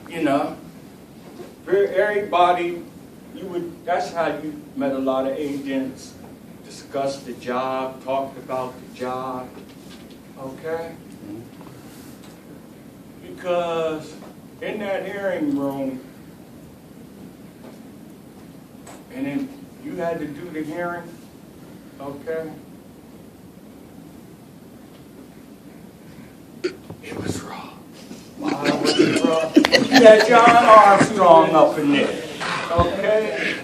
you know, everybody, that's how you met a lot of agents, discussed the job, talked about the job, okay? Because in that hearing room, and then you had to do the hearing, okay? It was raw. Why was it raw? You had John Armstrong up in there, okay?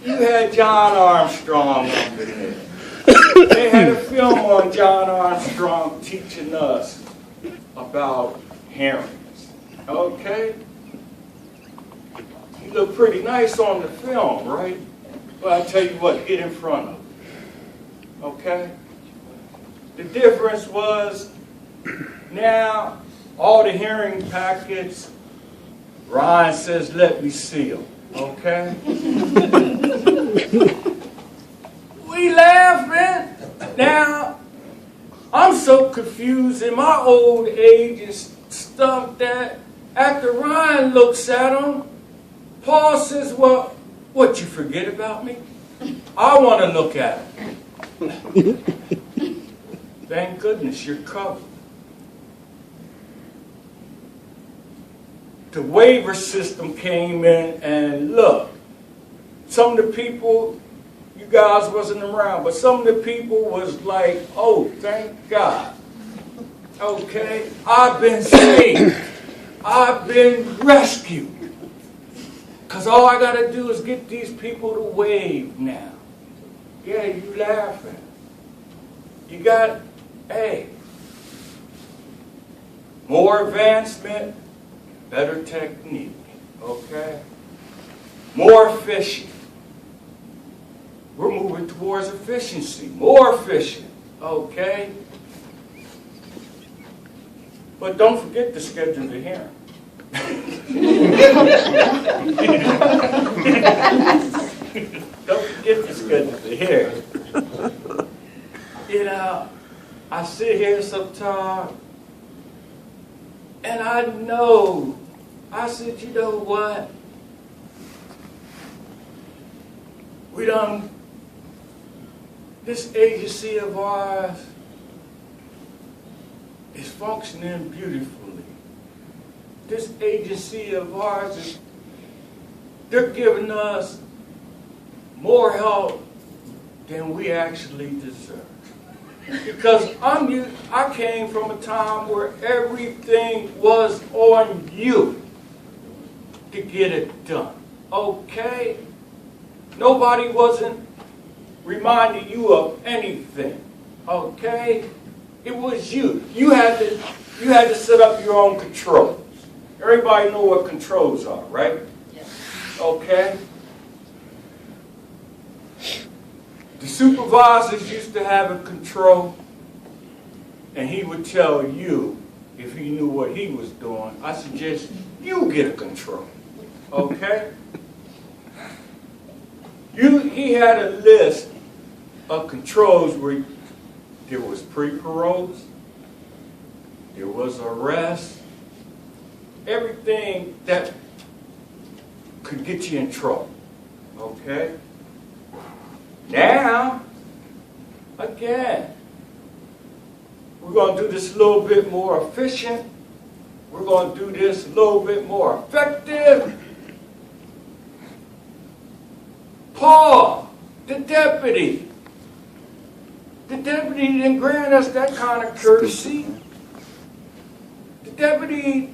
You had John Armstrong up in there. They had a film on John Armstrong teaching us about hearings, okay? You look pretty nice on the film, right? But I tell you what, get in front of it, okay? The difference was, now, all the hearing packets, Ryan says, let me see them, okay? We laughing. Now, I'm so confused in my old age and stuff that after Ryan looks at them, Paul says, well, what, you forget about me? I want to look at it. Thank goodness you're covered. The waiver system came in, and look, some of the people, you guys wasn't around, but some of the people was like, oh, thank God. Okay, I've been saved. I've been rescued. Because all I got to do is get these people to wave now. Yeah, you laughing. You got, hey, more advancement, better technique, okay? More efficient. We're moving towards efficiency, more efficient, okay? But don't forget to schedule the hearing. Don't forget to schedule the hearing. You know, I sit here sometimes, and I know, I said, you know what? This agency of ours is functioning beautifully. This agency of ours, they're giving us more help than we actually deserve. Because I came from a time where everything was on you to get it done. Okay? Nobody wasn't reminding you of anything. Okay? It was you. You had to set up your own controls. Everybody know what controls are, right? Yes. Okay? The supervisors used to have a control, and he would tell you, if he knew what he was doing, I suggest you get a control. Okay? He had a list of controls where there was pre-paroles, there was arrest, everything that could get you in trouble. Okay? Now, again, we're going to do this a little bit more efficient. We're going to do this a little bit more effective. Paul, the deputy didn't grant us that kind of courtesy. The deputy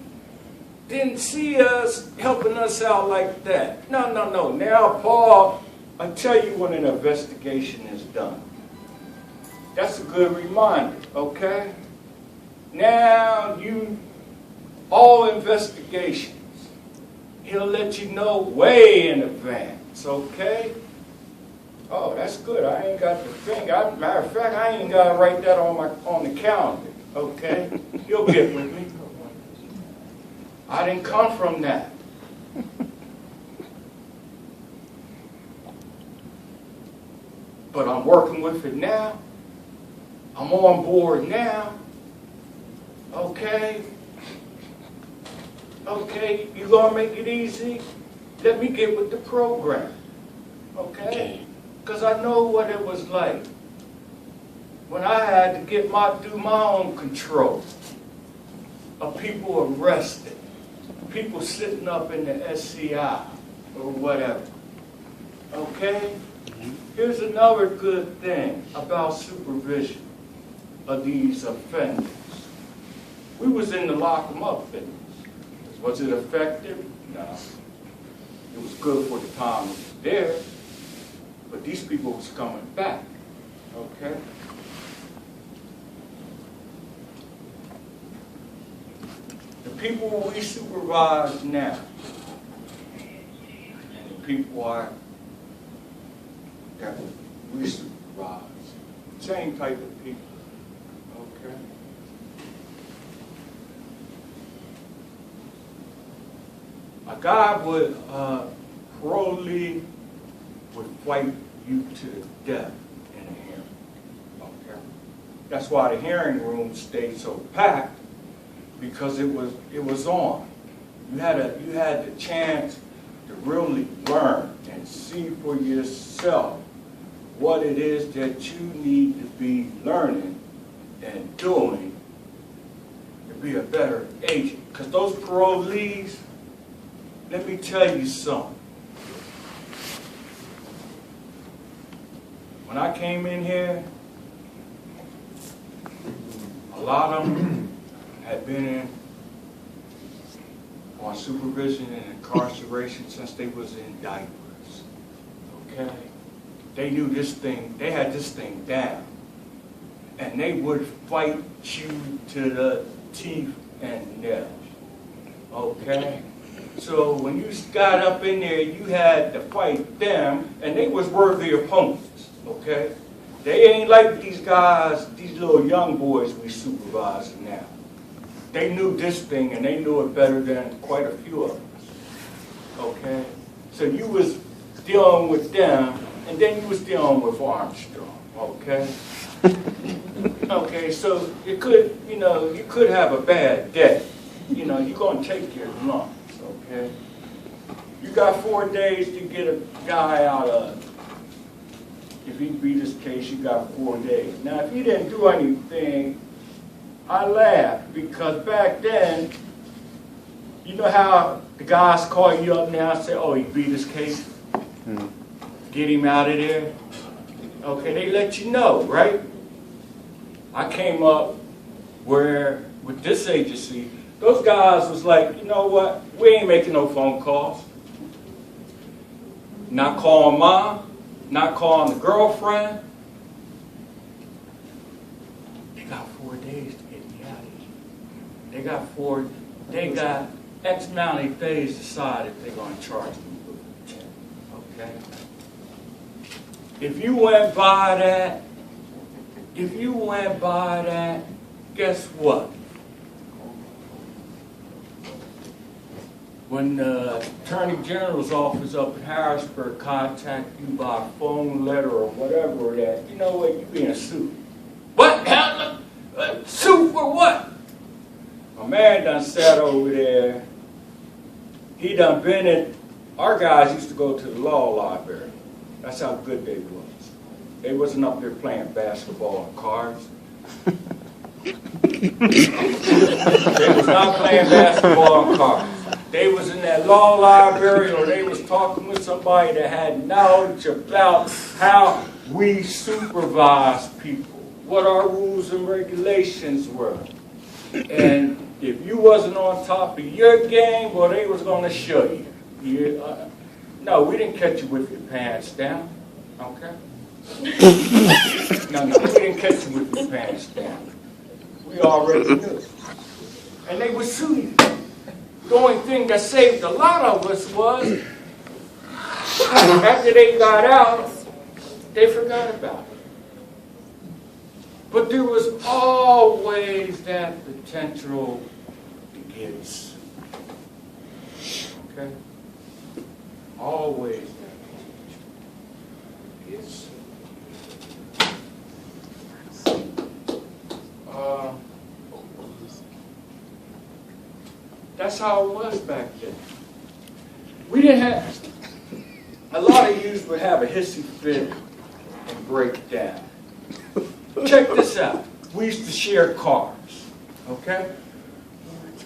didn't see us helping us out like that. No. Now, Paul, I'll tell you when an investigation is done. That's a good reminder, okay? Now, all investigations, he'll let you know way in advance, okay? Oh, that's good. I ain't got the thing. Matter of fact, I ain't got to write that on the calendar, okay? You'll get with me. I didn't come from that. But I'm working with it now. I'm on board now. Okay? Okay, you gonna make it easy? Let me get with the program. Okay? Because I know what it was like when I had to do my own control of people arrested, people sitting up in the SCI or whatever. Okay? Here's another good thing about supervision of these offenders. We was in the lock 'em up business. Was it effective? No. It was good for the time it was there, but these people was coming back. Okay? The people we supervise now, and the people that we supervise, same type of people. Okay? A guy would, parolee would fight you to the death in a hearing. Okay? That's why the hearing room stayed so packed, because it was on. You had the chance to really learn and see for yourself what it is that you need to be learning and doing to be a better agent. Because those parolees, let me tell you something. When I came in here, a lot of them had been on supervision and incarceration since they was in diapers. Okay? They knew this thing, they had this thing down. And they would fight you to the teeth and nails. Okay? So when you got up in there, you had to fight them, and they was worthy opponents, okay? They ain't like these guys, these little young boys we supervising now. They knew this thing, and they knew it better than quite a few of us, okay? So you was dealing with them, and then you was dealing with Armstrong, okay? Okay, so it could, you could have a bad day. You're going to take your lumps. Okay? You got 4 days to get a guy out of. If he beat his case, you got 4 days. Now, if he didn't do anything, I laugh because back then, you know how the guys call you up now and say, "Oh, he beat his case. Get him out of there." Okay, they let you know, right? I came up with this agency. Those guys was like, you know what? We ain't making no phone calls. Not calling mom. Not calling the girlfriend. They got 4 days to get me out of here. They got X amount of days to decide if they're going to charge me with it. Okay? If you went by that, guess what? When the Attorney General's office up in Harrisburg contact you by phone, letter, or whatever that, you know what, you being sued. What? Hell, sued for what? My man done sat over there. He done been in, our guys used to go to the law library. That's how good they was. They wasn't up there playing basketball and cards. They was not playing basketball and cards. They was in that law library, or they was talking with somebody that had knowledge about how we supervise people, what our rules and regulations were. And if you wasn't on top of your game, well, they was going to show you. No, we didn't catch you with your pants down, okay? No, we didn't catch you with your pants down. We already knew. And they would sue you. The only thing that saved a lot of us was, after they got out, they forgot about it. But there was always that potential to get sued. Okay? Always that potential to get sued. That's how it was back then. We didn't have, a lot of youth would have a hissy fit and break down. Check this out. We used to share cars, okay?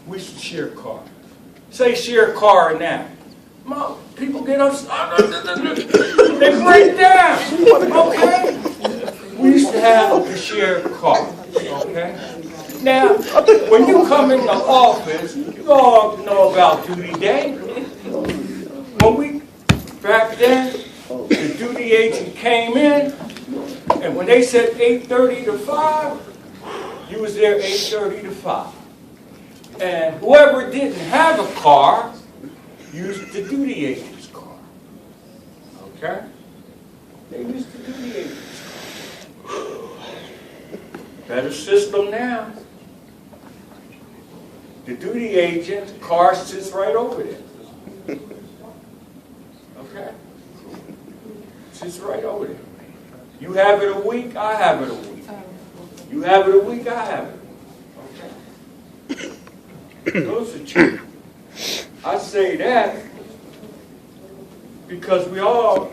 We used to share cars. Say share a car now. Mom, people get upset. They break down, okay? We used to have a shared car, okay? Now, when you come in the office, you all know about duty day. Back then, the duty agent came in, and when they said 8:30 to 5, you was there 8:30 to 5. And whoever didn't have a car used the duty agent's car. Okay? They used the duty agent's car. Better system now. The duty agent's car sits right over there. Okay? Sits right over there. You have it a week, I have it a week. You have it a week, I have it. Okay? Those are true. I say that because we all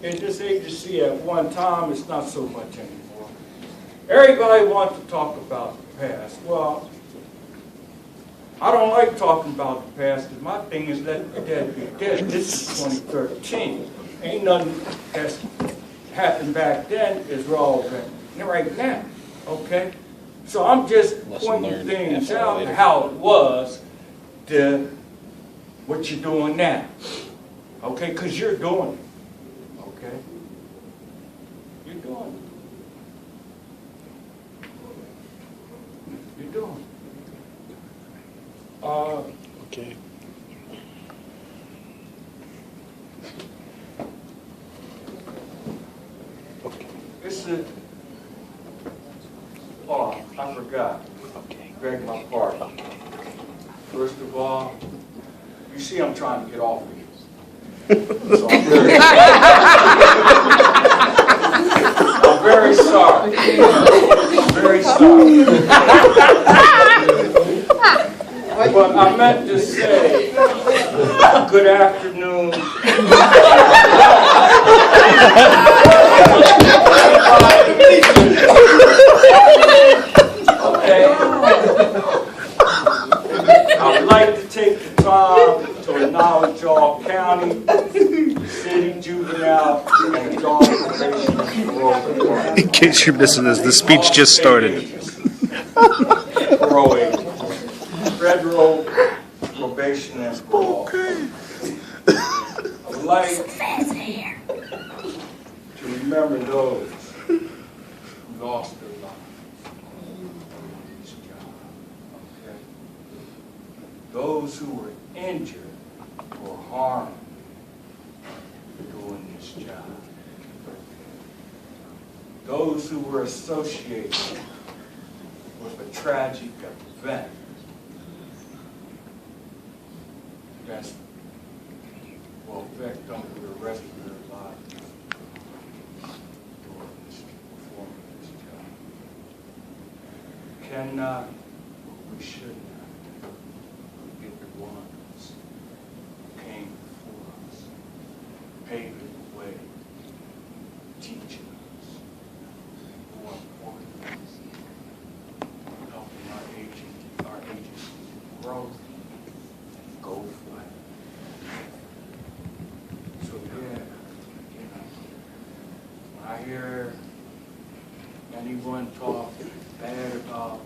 in this agency at one time, it's not so much anymore. Everybody wants to talk about the past. Well, I don't like talking about the past because my thing is let the dead be dead. This is 2013. Ain't nothing that's happened back then is relevant right now. Okay? So I'm just pointing things out how it was to what you're doing now. Okay? Because you're doing it. Okay? You're doing it. You're doing it. Okay. This is, oh, I forgot. Okay. Beg my pardon. First of all, you see I'm trying to get off of you. So I'm very sorry. I'm very sorry. But I meant to say, good afternoon. Okay. I would like to take the time to acknowledge all county, city, juvenile, and adult probation and parole department. In case you're missing this, the speech just started. Parole agents. Federal probation and parole. I would like to remember those who lost their lives on this job. Okay? Those who were injured or harmed doing this job. Those who were associated with a tragic event that will affect them for the rest of their lives performing this job. Cannot, we should not forget the ones who came before us, paved the way, teaching us, more important, helping our agency grow. Go flat. So yeah, when I hear anyone talk bad about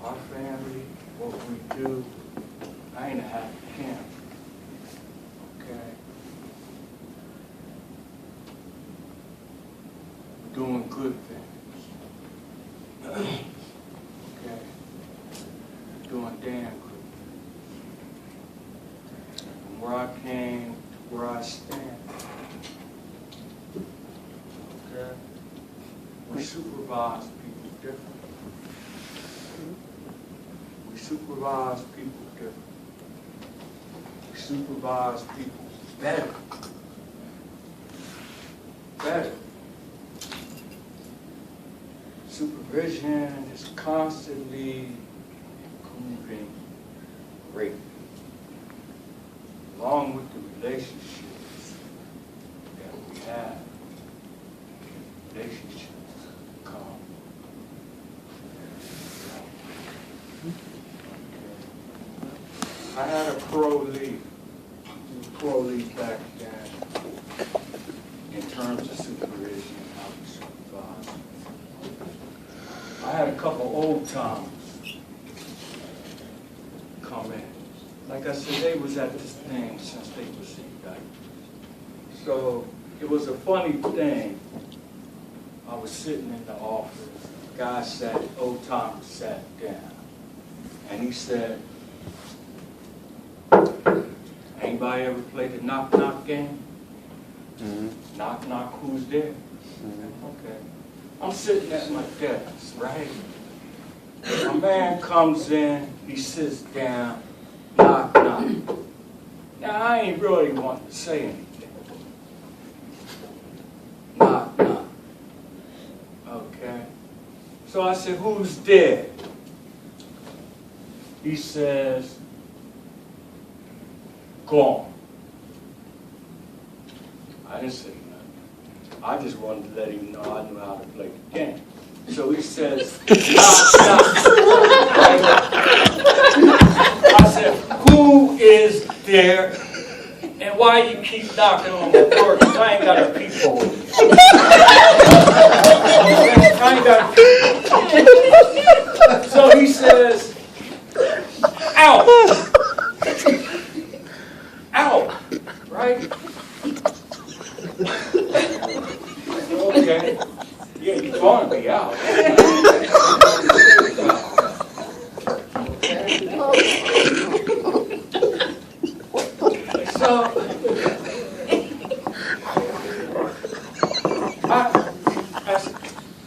our family, what we do, I ain't a happy camp. Okay? We're doing good things. Okay? Doing damn good. From where I came to where I stand. Okay? We supervise people differently. We supervise people differently. We supervise people better. Better. Supervision is constantly improving great. Along with the relationships that we have, relationships come. I had a pro-lead back then in terms of supervision and how we supervise. I had a couple old timers come in. Like I said, they was at this thing since they was in diapers. So it was a funny thing. I was sitting in the office. Guy sat, old timer sat down, and he said, "Anybody ever played the knock-knock game? Knock-knock, who's there?" Okay. I'm sitting at my desk, right? A man comes in, he sits down, knock-knock. Now, I ain't really wanting to say anything. Knock-knock. Okay. So I said, "Who's there?" He says, "Gone." I didn't say nothing. I just wanted to let him know I knew how to play the game. So he says, "Knock, knock." I said, "Who is there? And why you keep knocking on the door? Because I ain't got a peephole." I ain't got a peephole. So he says, "Out." Out. Right? Okay. Yeah, you're going to be out. So,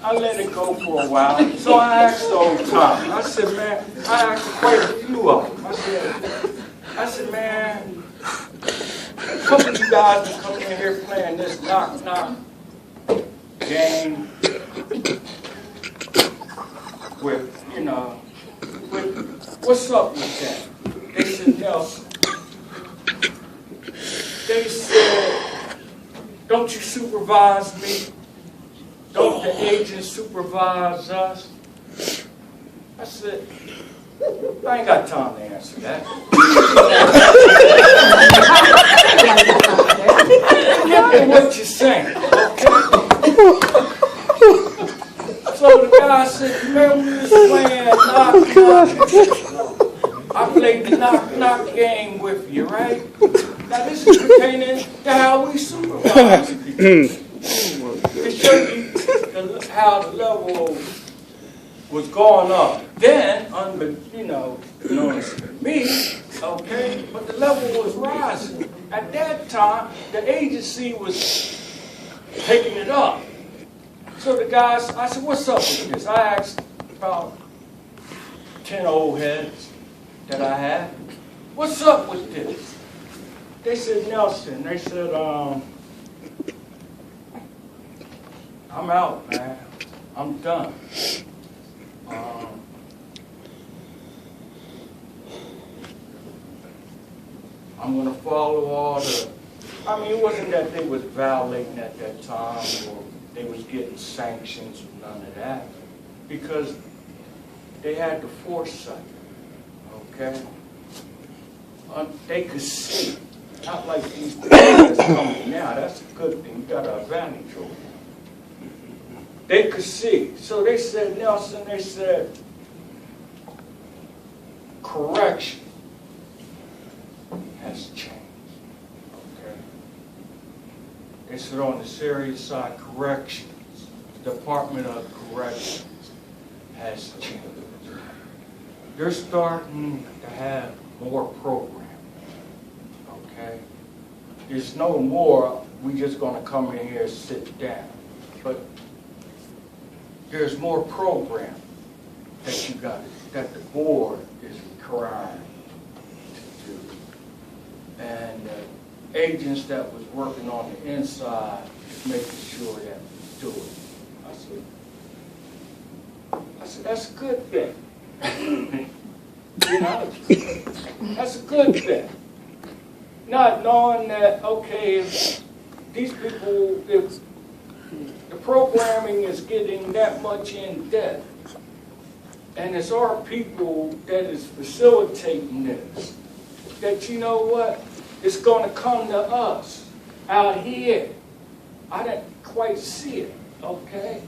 I let it go for a while. So I asked the old time. I said, "Man," I asked quite a few of them. I said, "Man, a couple of you guys are coming in here playing this knock-knock game with, what's up with that?" They said, "Nelson," they said, "Don't you supervise me? Don't the agents supervise us?" I said, "I ain't got time to answer that." Get me what you're saying, okay? So the guy said, "Man, we was playing knock-knock. I played the knock-knock game with you, right? Now this is pertaining to how we supervise people. To show you how the level was going up. Then, known to me, okay, but the level was rising. At that time, the agency was taking it up. So the guys, I said, "What's up with this?" I asked about 10 old heads that I had, "What's up with this?" They said, "Nelson," they said, "I'm out, man. I'm done. I'm going to follow all the..." I mean, it wasn't that they was violating at that time or they was getting sanctions or none of that, because they had the foresight, okay? They could see, not like these things that's coming now. That's a good thing. You got an advantage over them. They could see. So they said, "Nelson," they said, "correction has changed." Okay? They said, on the serious side, corrections, the Department of Corrections has changed. They're starting to have more programming. Okay? There's no more, we just going to come in here and sit down. But there's more program that you got, that the board is requiring to do. And agents that was working on the inside is making sure that we do it. I said, "That's a good thing." You know, that's a good thing. Not knowing that, okay, if these people, if the programming is getting that much in depth, and it's our people that is facilitating this, that you know what, it's going to come to us out here. I didn't quite see it, okay?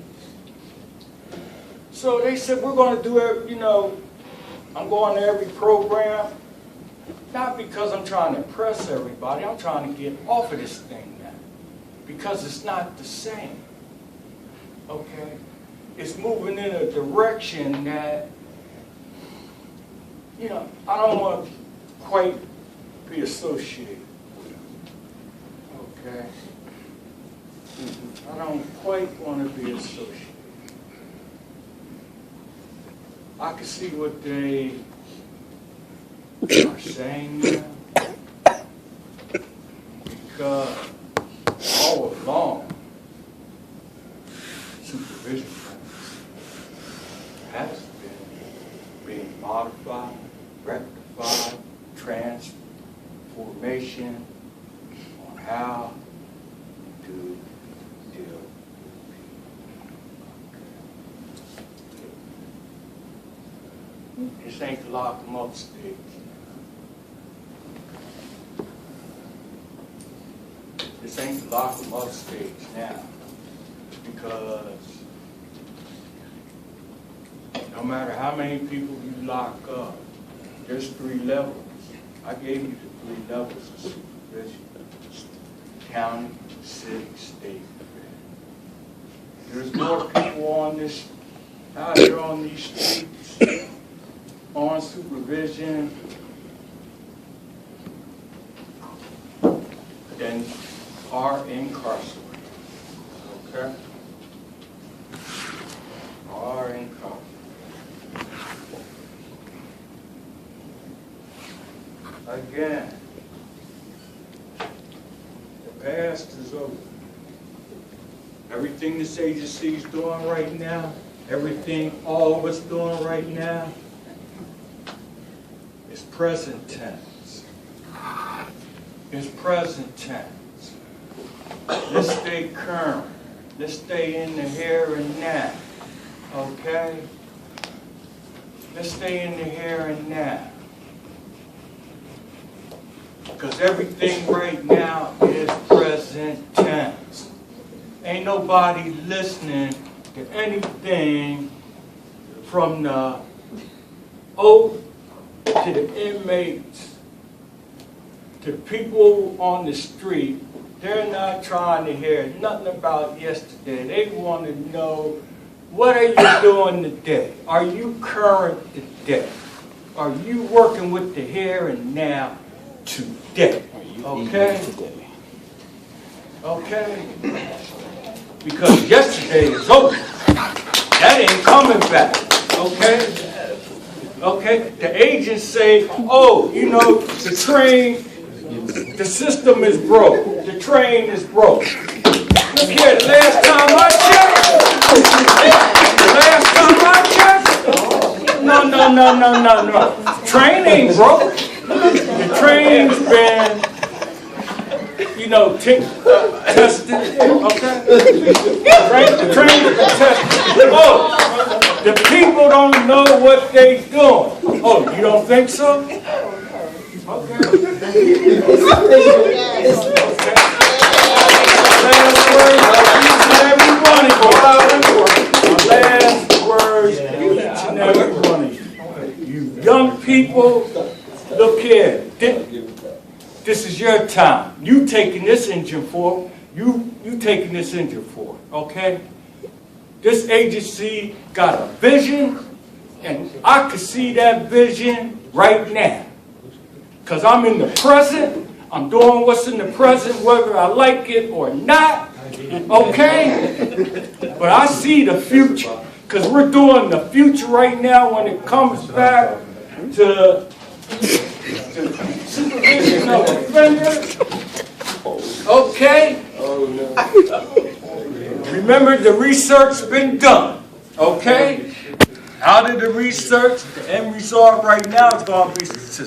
So they said, we're going to do it, you know, I'm going to every program, not because I'm trying to impress everybody, I'm trying to get off of this thing now, because it's not the same, okay? It's moving in a direction that, you know, I don't want to quite be associated with, okay? I don't quite want to be associated. I can see what they are saying now, because all along, supervision has been being modified, rectified, transformation on how to deal with people. This ain't the lock-em-up stage. This ain't the lock-em-up stage now, because no matter how many people you lock up, there's 3 levels. I gave you the 3 levels of supervision: county, city, state. There's more people on this, out here on these streets, on supervision, than are incarcerated. Okay? Are incarcerated. Again, the past is over. Everything this agency is doing right now, everything all of us doing right now, is present tense. It's present tense. Let's stay current. Let's stay in the here and now. Okay? Let's stay in the here and now. Because everything right now is present tense. Ain't nobody listening to anything from the oath to the inmates to people on the street. They're not trying to hear nothing about yesterday. They want to know, what are you doing today? Are you current today? Are you working with the here and now today? Okay? Okay? Because yesterday is over. That ain't coming back. Okay? Okay? The agents say, oh, you know, the train, the system is broke. The train is broke. Look here, the last time I checked, no. The train ain't broke. The train's been, you know, tested, okay? The train's been tested. Oh, the people don't know what they doing. Oh, you don't think so? Okay. Last words, each and every one of you. You young people, look here. This is your time. You taking this engine for, you taking this engine for, okay? This agency got a vision, and I can see that vision right now. Because I'm in the present, I'm doing what's in the present, whether I like it or not, okay? But I see the future, because we're doing the future right now when it comes back to supervision of offenders, okay? Remember, the research's been done, okay? Out of the research, the end result right now is going to be to